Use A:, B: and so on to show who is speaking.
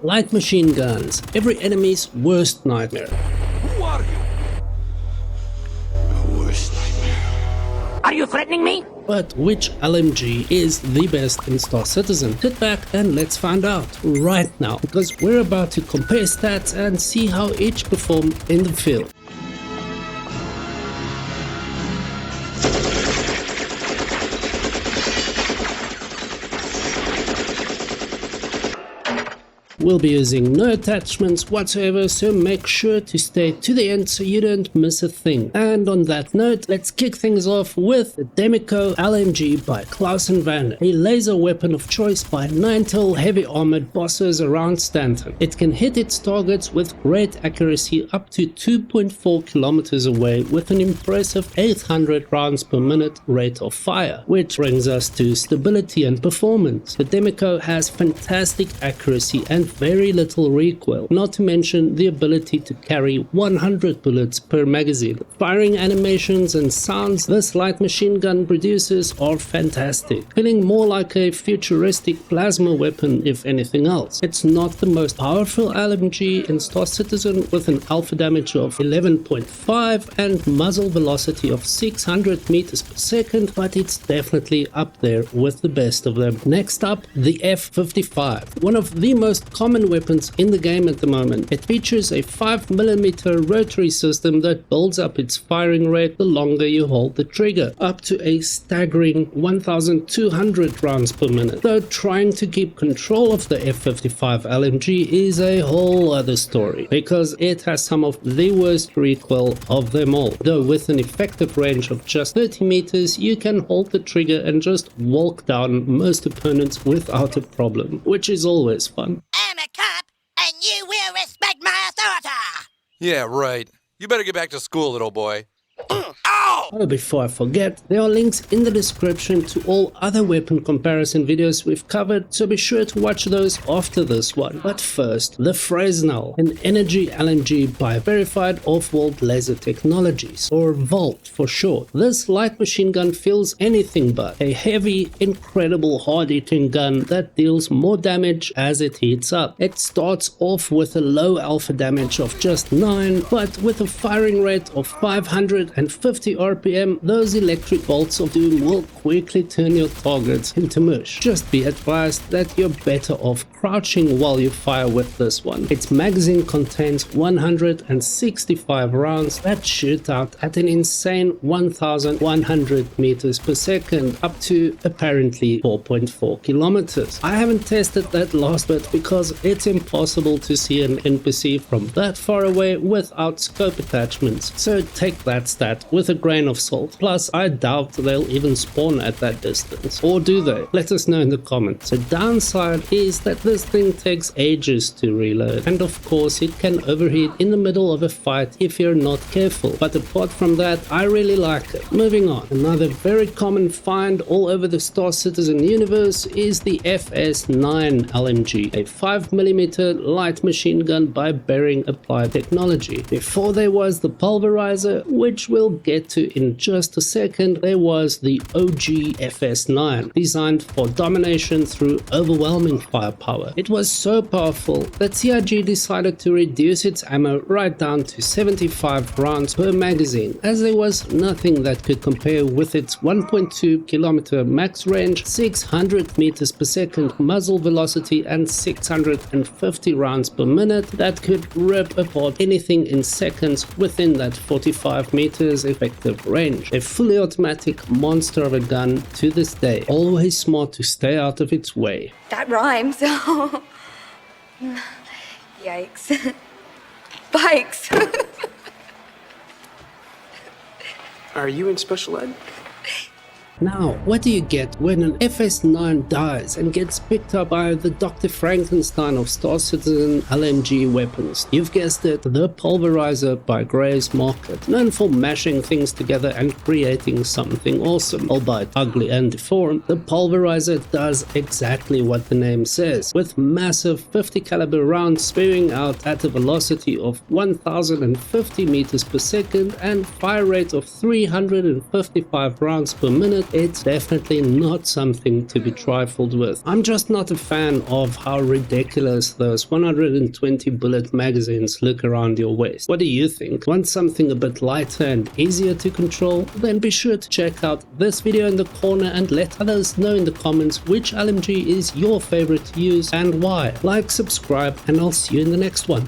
A: Light machine guns, every enemy's worst nightmare.
B: Who are you? The worst nightmare.
C: Are you threatening me?
A: But which LMG is the best in Star Citizen? Sit back and let's find out right now, because we're about to compare stats and see how each perform in the field. We'll be using no attachments whatsoever, so make sure to stay to the end so you don't miss a thing. And on that note, let's kick things off with the Demeco LMG by Klaus & Van, a laser weapon of choice by 9-tel heavy armored bosses around Stanton. It can hit its targets with great accuracy up to 2.4 kilometers away with an impressive 800 rounds per minute rate of fire, which brings us to stability and performance. The Demeco has fantastic accuracy and very little recoil, not to mention the ability to carry 100 bullets per magazine. Firing animations and sounds this light machine gun produces are fantastic, feeling more like a futuristic plasma weapon if anything else. It's not the most powerful LMG in Star Citizen with an alpha damage of 11.5 and muzzle velocity of 600 meters per second, but it's definitely up there with the best of them. Next up, the F55, one of the most common weapons in the game at the moment. It features a 5mm rotary system that builds up its firing rate the longer you hold the trigger, up to a staggering 1200 rounds per minute. Though trying to keep control of the F55 LMG is a whole other story, because it has some of the worst recoil of them all. Though with an effective range of just 30 meters, you can hold the trigger and just walk down most opponents without a problem, which is always fun.
C: I'm a cop, and you will respect my authority.
B: Yeah, right. You better get back to school, little boy.
C: Ow!
A: Oh, before I forget, there are links in the description to all other weapon comparison videos we've covered, so be sure to watch those after this one. But first, the Fresnel, an energy LMG by Verified Off-World Laser Technologies, or VOLT for short. This light machine gun feels anything but a heavy, incredible hard-hitting gun that deals more damage as it heats up. It starts off with a low alpha damage of just 9, but with a firing rate of 550 RPM, those electric bolts of doom will quickly turn your targets into mush. Just be advised that you're better off crouching while you fire with this one. Its magazine contains 165 rounds that shoot out at an insane 1100 meters per second, up to apparently 4.4 kilometers. I haven't tested that last bit because it's impossible to see an NPC from that far away without scope attachments, so take that stat with a grain of salt. Plus, I doubt they'll even spawn at that distance. Or do they? Let us know in the comments. The downside is that this thing takes ages to reload, and of course it can overheat in the middle of a fight if you're not careful. But apart from that, I really like it. Moving on, another very common find all over the Star Citizen universe is the FS9 LMG, a 5mm light machine gun by Bearing Applied Technology. Before there was the Pulverizer, which we'll get to in just a second, there was the OG FS9, designed for domination through overwhelming firepower. It was so powerful that CIG decided to reduce its ammo right down to 75 rounds per magazine, as there was nothing that could compare with its 1.2 kilometer max range, 600 meters per second muzzle velocity, and 650 rounds per minute that could rip apart anything in seconds within that 45 meters effective range. A fully automatic monster of a gun to this day, always smart to stay out of its way.
D: That rhymes. Yikes. Bikes.
E: Are you in special ed?
A: Now, what do you get when an FS9 dies and gets picked up by the Dr. Frankenstein of Star Citizen LMG weapons? You've guessed it, the Pulverizer by Gray's Market, known for mashing things together and creating something awesome. Albeit ugly and deformed, the Pulverizer does exactly what the name says, with massive 50 caliber rounds spewing out at a velocity of 1050 meters per second and fire rate of 355 rounds per minute it's definitely not something to be trifled with. I'm just not a fan of how ridiculous those 120 bullet magazines look around your waist. What do you think? Want something a bit lighter and easier to control? Then be sure to check out this video in the corner and let others know in the comments which LMG is your favorite to use and why. Like, subscribe, and I'll see you in the next one.